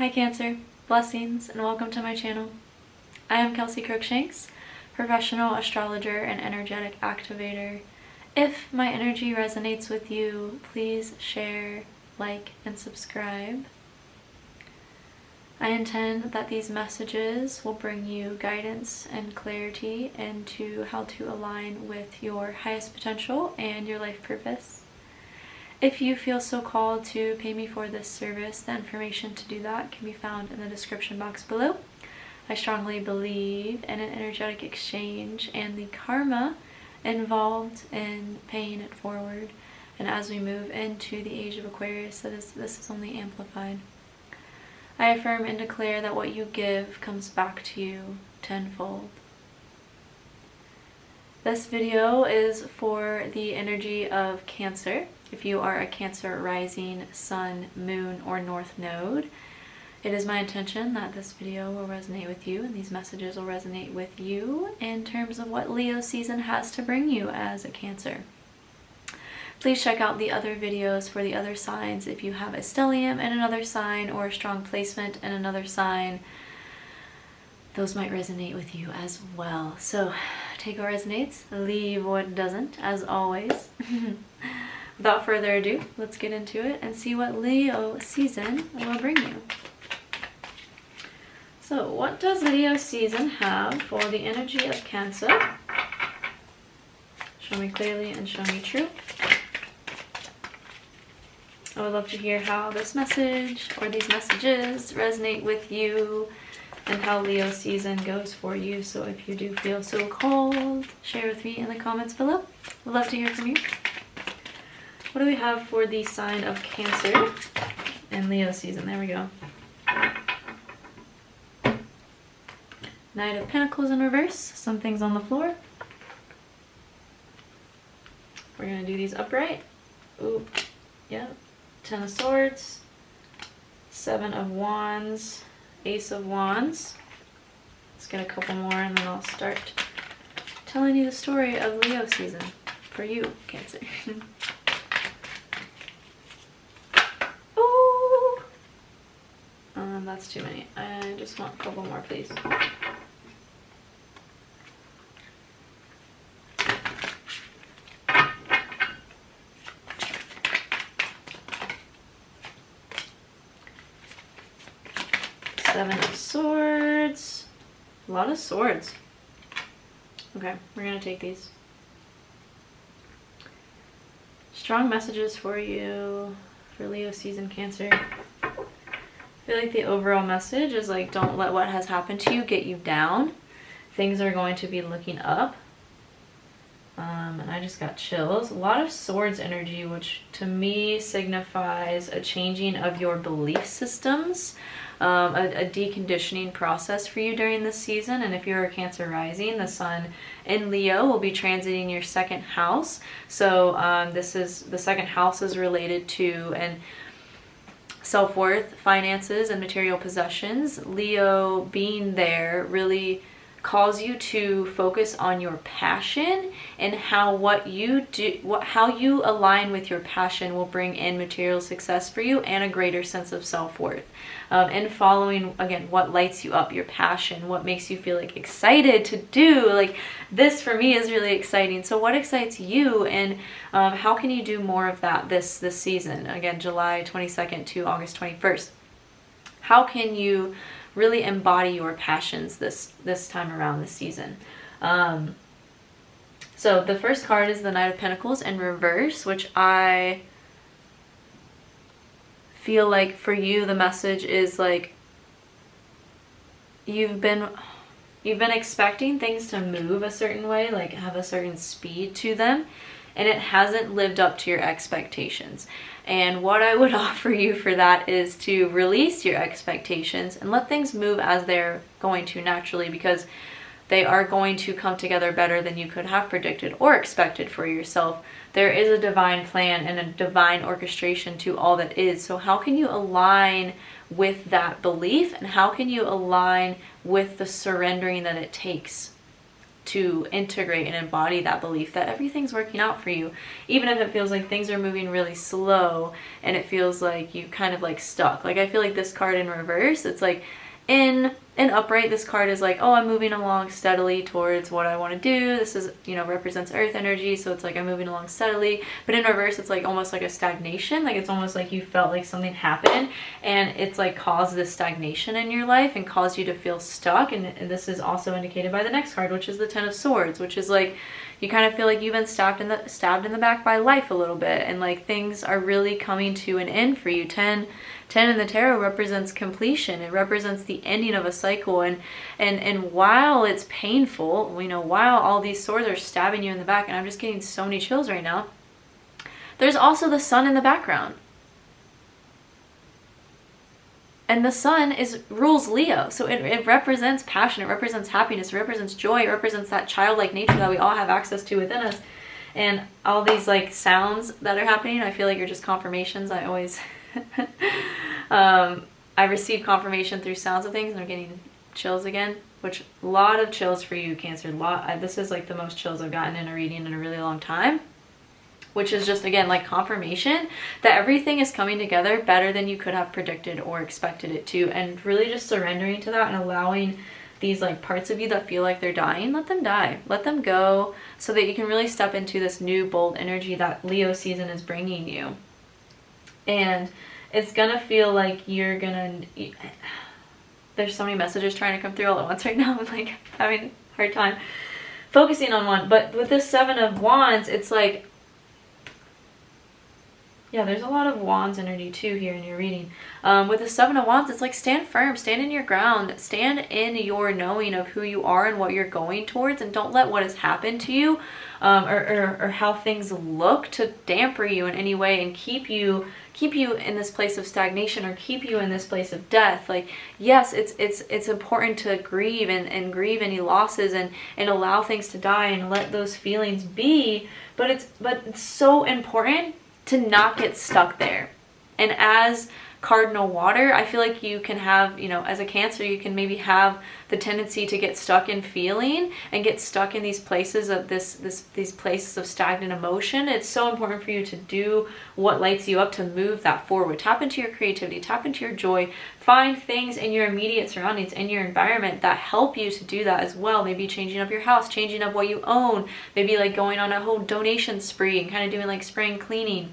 Hi Cancer, blessings and welcome to my channel. I am Kelsey Crookshanks, professional astrologer and energetic activator. If my energy resonates with you, please share, like, and subscribe. I intend that these messages will bring you guidance and clarity into how to align with your highest potential and your life purpose. If you feel so called to pay me for this service, the information to do that can be found in the description box below. I strongly believe in an energetic exchange and the karma involved in paying it forward. And as we move into the age of Aquarius, this is only amplified. I affirm and declare that what you give comes back to you tenfold. This video is for the energy of Cancer. If you are a Cancer rising, sun, moon, or north node, it is my intention that this video will resonate with you and these messages will resonate with you in terms of what Leo season has to bring you as a Cancer. Please check out the other videos for the other signs if you have a stellium in another sign or a strong placement in another sign. Those might resonate with you as well. So take what resonates, leave what doesn't, as always. Without further ado, let's get into it and see what Leo season will bring you. So what does Leo season have for the energy of Cancer? Show me clearly and show me true. I would love to hear how this message or these messages resonate with you and how Leo season goes for you. So if you do feel so called, share with me in the comments below. Would love to hear from you. What do we have for the sign of Cancer and Leo season? There we go. Knight of Pentacles in reverse. Some things on the floor. We're going to do these upright. Ooh, yep. 10 of Swords, 7 of Wands, Ace of Wands. Let's get a couple more and then I'll start telling you the story of Leo season for you, Cancer. Oh, that's too many. I just want a couple more, please. Seven of Swords. A lot of swords. Okay, we're going to take these. Strong messages for you for Leo season, Cancer. I feel like the overall message is like, don't let what has happened to you get you down. Things are going to be looking up. And I just got chills. A lot of swords energy, which to me signifies a changing of your belief systems. A deconditioning process for you during this season. And if you're a Cancer rising, the sun in Leo will be transiting your second house. So this is the second house is related to and self-worth, finances, and material possessions. Leo being there really calls you to focus on your passion and how how you align with your passion will bring in material success for you and a greater sense of self-worth. And following, again, what lights you up, your passion, what makes you feel like excited to do. Like this for me is really exciting. So what excites you and how can you do more of that this season? Again, July 22nd to August 21st. How can you really embody your passions this time around this season? So the first card is the Knight of Pentacles in reverse, which I feel like for you the message is like you've been expecting things to move a certain way, like have a certain speed to them, and it hasn't lived up to your expectations. And what I would offer you for that is to release your expectations and let things move as they're going to naturally, because they are going to come together better than you could have predicted or expected for yourself. There is a divine plan and a divine orchestration to all that is. So how can you align with that belief, and how can you align with the surrendering that it takes to integrate and embody that belief that everything's working out for you, even if it feels like things are moving really slow and it feels like you kind of like stuck. Like I feel like this card in reverse, it's like in upright, this card is like, oh, I'm moving along steadily towards what I want to do. This is, you know, represents earth energy, so it's like I'm moving along steadily. But in reverse, it's like almost like a stagnation. Like it's almost like you felt like something happened and it's like caused this stagnation in your life and caused you to feel stuck. And this is also indicated by the next card, which is the Ten of Swords, which is like you kind of feel like you've been stabbed in the back by life a little bit, and like things are really coming to an end for you. 10 in the tarot represents completion. It represents the ending of a cycle. And while it's painful, you know, while all these swords are stabbing you in the back, and I'm just getting so many chills right now, there's also the sun in the background. And the sun rules Leo. So it represents passion, it represents happiness, it represents joy, it represents that childlike nature that we all have access to within us. And all these like sounds that are happening, I feel like are just confirmations. I always I receive confirmation through sounds of things, and I'm getting chills again, which a lot of chills for you, Cancer. This is like the most chills I've gotten in a reading in a really long time, which is just, again, like confirmation that everything is coming together better than you could have predicted or expected it to. And really just surrendering to that and allowing these like parts of you that feel like they're dying, let them die, let them go, so that you can really step into this new bold energy that Leo season is bringing you. And it's gonna feel like you're gonna, there's so many messages trying to come through all at once right now. I'm like having a hard time focusing on one. But with this Seven of Wands, it's like, yeah, there's a lot of Wands energy too here in your reading. With the Seven of Wands, it's like stand firm, stand in your ground, stand in your knowing of who you are and what you're going towards, and don't let what has happened to you or how things look to damper you in any way and keep you in this place of stagnation or keep you in this place of death. Like, yes, it's important to grieve and grieve any losses and allow things to die and let those feelings be, but it's so important to not get stuck there. And as cardinal water, I feel like you can have, you know, as a Cancer, you can maybe have the tendency to get stuck in feeling and get stuck in these places of these places of stagnant emotion. It's so important for you to do what lights you up, to move that forward. Tap into your creativity, tap into your joy, find things in your immediate surroundings, in your environment that help you to do that as well. Maybe changing up your house, changing up what you own, maybe like going on a whole donation spree and kind of doing like spring cleaning.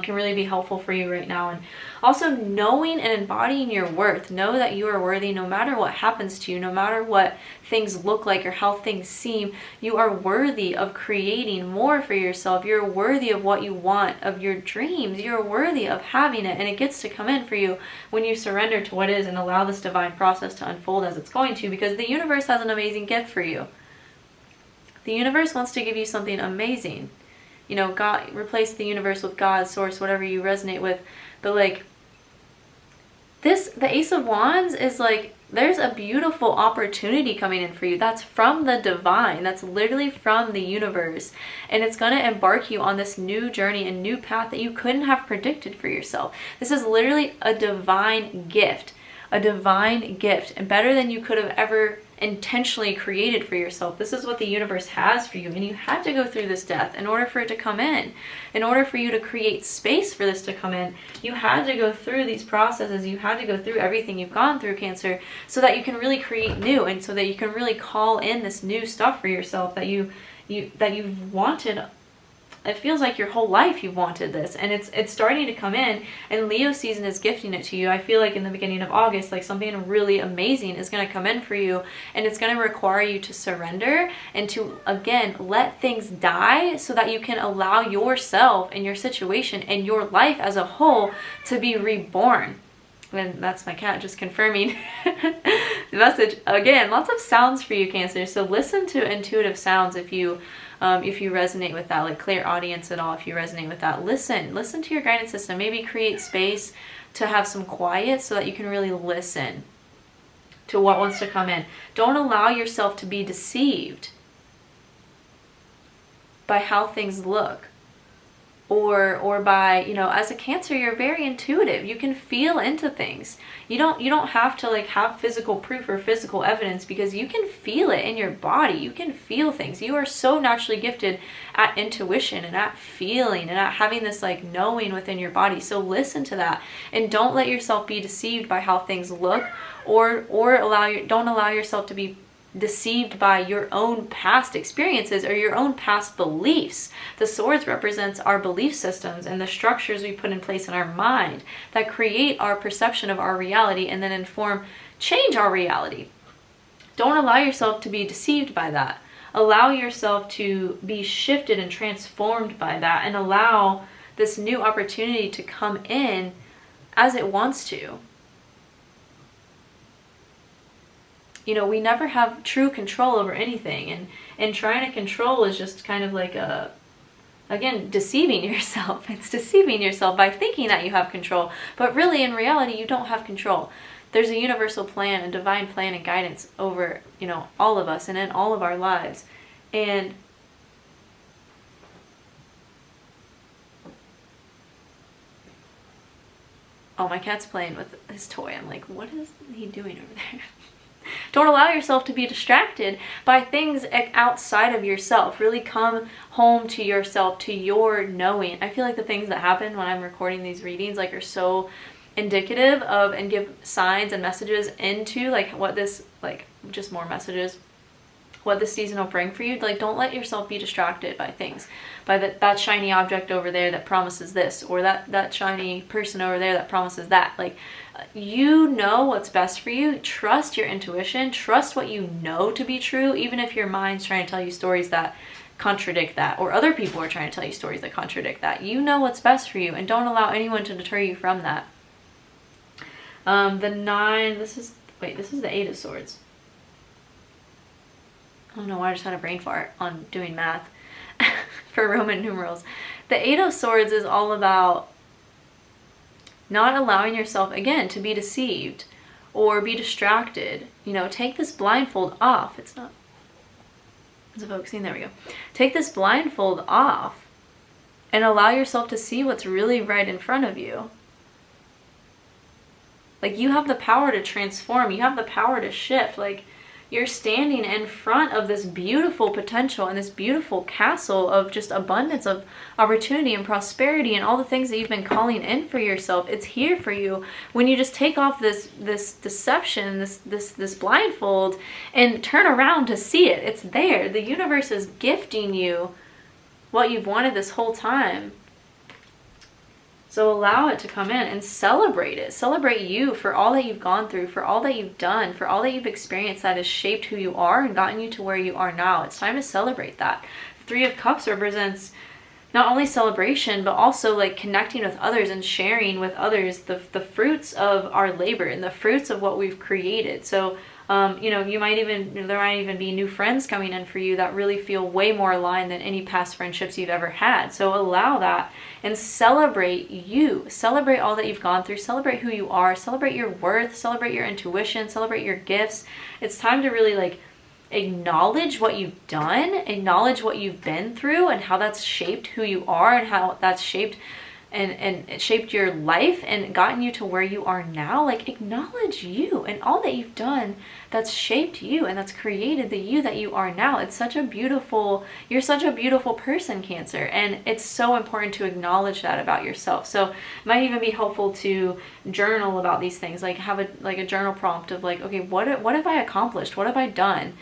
Can really be helpful for you right now. And also knowing and embodying your worth. Know that you are worthy no matter what happens to you, no matter what things look like or how things seem. You are worthy of creating more for yourself. You're worthy of what you want, of your dreams. You're worthy of having it, and it gets to come in for you when you surrender to what is and allow this divine process to unfold as it's going to, because the universe has an amazing gift for you. The universe wants to give you something amazing. You know, God, replace the universe with God, source, whatever you resonate with. But like the Ace of Wands is like, there's a beautiful opportunity coming in for you. That's from the divine. That's literally from the universe. And it's going to embark you on this new journey and new path that you couldn't have predicted for yourself. This is literally a divine gift. A divine gift, and better than you could have ever intentionally created for yourself. This is what the universe has for you, and you had to go through this death in order for it to come in. In order for you to create space for this to come in, you had to go through these processes. You had to go through everything you've gone through, Cancer, so that you can really create new, and so that you can really call in this new stuff for yourself that you've wanted. It feels like your whole life you've wanted this, and it's starting to come in, and Leo season is gifting it to you. I feel like in the beginning of August, like something really amazing is going to come in for you, and it's going to require you to surrender and to, again, let things die so that you can allow yourself and your situation and your life as a whole to be reborn. And that's my cat just confirming the message. Again, lots of sounds for you, Cancer. So listen to intuitive sounds if you resonate with that, like clairaudience at all. If you resonate with that, listen to your guidance system. Maybe create space to have some quiet so that you can really listen to what wants to come in. Don't allow yourself to be deceived by how things look. or by, you know, as a Cancer, you're very intuitive. You can feel into things. You don't have to like have physical proof or physical evidence, because you can feel it in your body. You can feel things. You are so naturally gifted at intuition and at feeling and at having this like knowing within your body. So listen to that, and don't let yourself be deceived by how things look, or don't allow yourself to be deceived by your own past experiences or your own past beliefs. The swords represents our belief systems and the structures we put in place in our mind that create our perception of our reality and then change our reality. Don't allow yourself to be deceived by that. Allow yourself to be shifted and transformed by that, and allow this new opportunity to come in as it wants to. You know, we never have true control over anything, and trying to control is just kind of like again, deceiving yourself. It's deceiving yourself by thinking that you have control, but really in reality you don't have control. There's a universal plan, a divine plan and guidance over, you know, all of us and in all of our lives. And oh, my cat's playing with his toy. I'm like, what is he doing over there? Don't allow yourself to be distracted by things outside of yourself. Really come home to yourself, to your knowing. I feel like the things that happen when I'm recording these readings like are so indicative of, and give signs and messages into like what this, like just more messages, what this season will bring for you. Like, don't let yourself be distracted by things, by that shiny object over there that promises this, or that shiny person over there that promises that. Like, you know what's best for you. Trust your intuition. Trust what you know to be true, even if your mind's trying to tell you stories that contradict that, or other people are trying to tell you stories that contradict that. You know what's best for you, and don't allow anyone to deter you from that. The 9, this is the 8 of Swords. I don't know why I just had a brain fart on doing math for Roman numerals. The 8 of Swords is all about not allowing yourself, again, to be deceived or be distracted. You know, take this blindfold off. Is it focusing? There we go. Take this blindfold off and allow yourself to see what's really right in front of you. Like, you have the power to transform. You have the power to shift. Like, you're standing in front of this beautiful potential and this beautiful castle of just abundance of opportunity and prosperity and all the things that you've been calling in for yourself. It's here for you when you just take off this deception, this blindfold, and turn around to see it. It's there. The universe is gifting you what you've wanted this whole time. So allow it to come in and celebrate it. Celebrate you for all that you've gone through, for all that you've done, for all that you've experienced that has shaped who you are and gotten you to where you are now. It's time to celebrate that. The 3 of Cups represents not only celebration, but also like connecting with others and sharing with others the fruits of our labor and the fruits of what we've created. So you know, there might even be new friends coming in for you that really feel way more aligned than any past friendships you've ever had. So allow that and celebrate you. Celebrate all that you've gone through. Celebrate who you are. Celebrate your worth. Celebrate your intuition. Celebrate your gifts. It's time to really like acknowledge what you've done, acknowledge what you've been through and how that's shaped who you are and how that's shaped and it shaped your life and gotten you to where you are now. Like, acknowledge you and all that you've done that's shaped you and that's created the you that you are now. It's such a beautiful, you're such a beautiful person, Cancer, and it's so important to acknowledge that about yourself. So it might even be helpful to journal about these things, like have a journal prompt of like, okay, what have I accomplished? What have I done?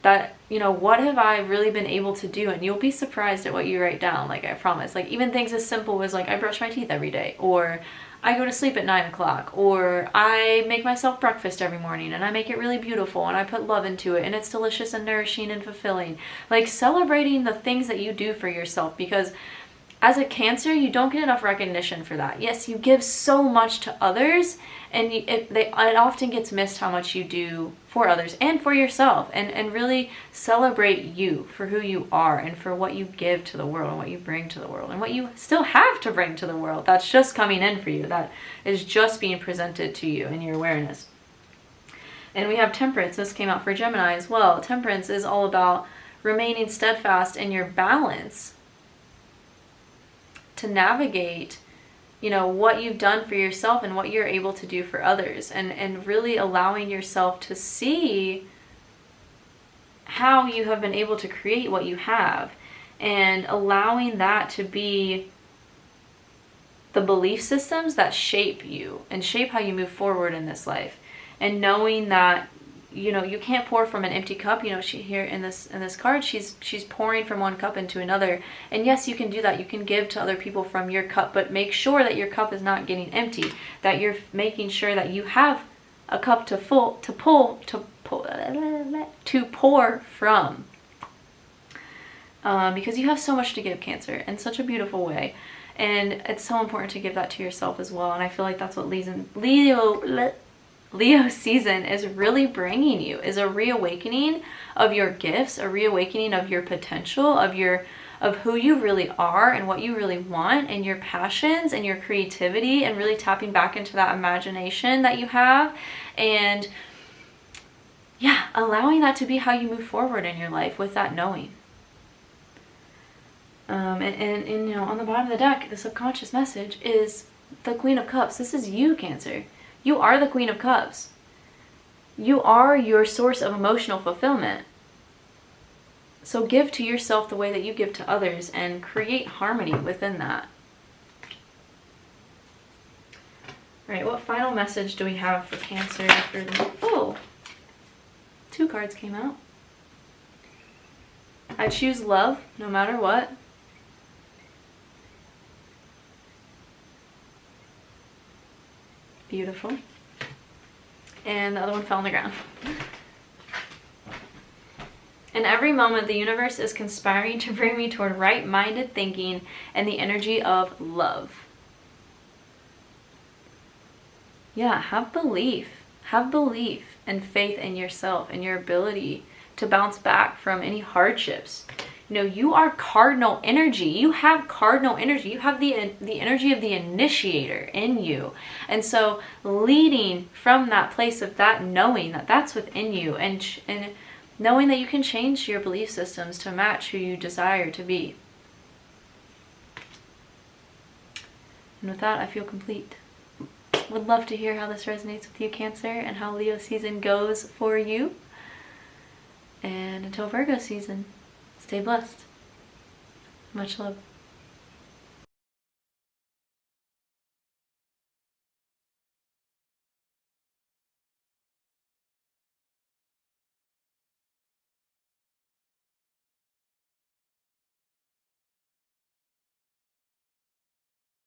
That, you know, what have I really been able to do? And you'll be surprised at what you write down, like I promise. Like, even things as simple as like, I brush my teeth every day, or I go to sleep at 9 o'clock, or I make myself breakfast every morning and I make it really beautiful and I put love into it and it's delicious and nourishing and fulfilling. Like, celebrating the things that you do for yourself, because as a Cancer, you don't get enough recognition for that. Yes, you give so much to others, and it often gets missed how much you do for others and for yourself. And really celebrate you for who you are and for what you give to the world and what you bring to the world and what you still have to bring to the world. That's just coming in for you. That is just being presented to you in your awareness. And we have Temperance. This came out for Gemini as well. Temperance is all about remaining steadfast in your balance to navigate, you know, what you've done for yourself and what you're able to do for others, and really allowing yourself to see how you have been able to create what you have, and allowing that to be the belief systems that shape you and shape how you move forward in this life. And knowing that, you know, you can't pour from an empty cup. You know, she here in this card, she's pouring from one cup into another. And yes, you can do that. You can give to other people from your cup, but make sure that your cup is not getting empty, that you're making sure that you have a cup to pour from. Because you have so much to give, Cancer, in such a beautiful way. And it's so important to give that to yourself as well. And I feel like that's what Leo season is really bringing you, is a reawakening of your gifts, a reawakening of your potential, of who you really are and what you really want, and your passions and your creativity, and really tapping back into that imagination that you have, and yeah, allowing that to be how you move forward in your life with that knowing. And you know, on the bottom of the deck, the subconscious message is the Queen of Cups. This is you, Cancer. You are the Queen of Cups. You are your source of emotional fulfillment. So give to yourself the way that you give to others, and create harmony within that. All right, what final message do we have for Cancer after the... Oh, 2 cards came out. I choose love no matter what. Beautiful. And the other one fell on the ground. In every moment, the universe is conspiring to bring me toward right-minded thinking and the energy of love. Yeah, have belief. Have belief and faith in yourself and your ability to bounce back from any hardships. You know, you are cardinal energy. You have cardinal energy. You have the energy of the initiator in you. And so leading from that place of that knowing that that's within you, and knowing that you can change your belief systems to match who you desire to be. And with that, I feel complete. Would love to hear how this resonates with you, Cancer, and how Leo season goes for you. And until Virgo season, stay blessed. Much love.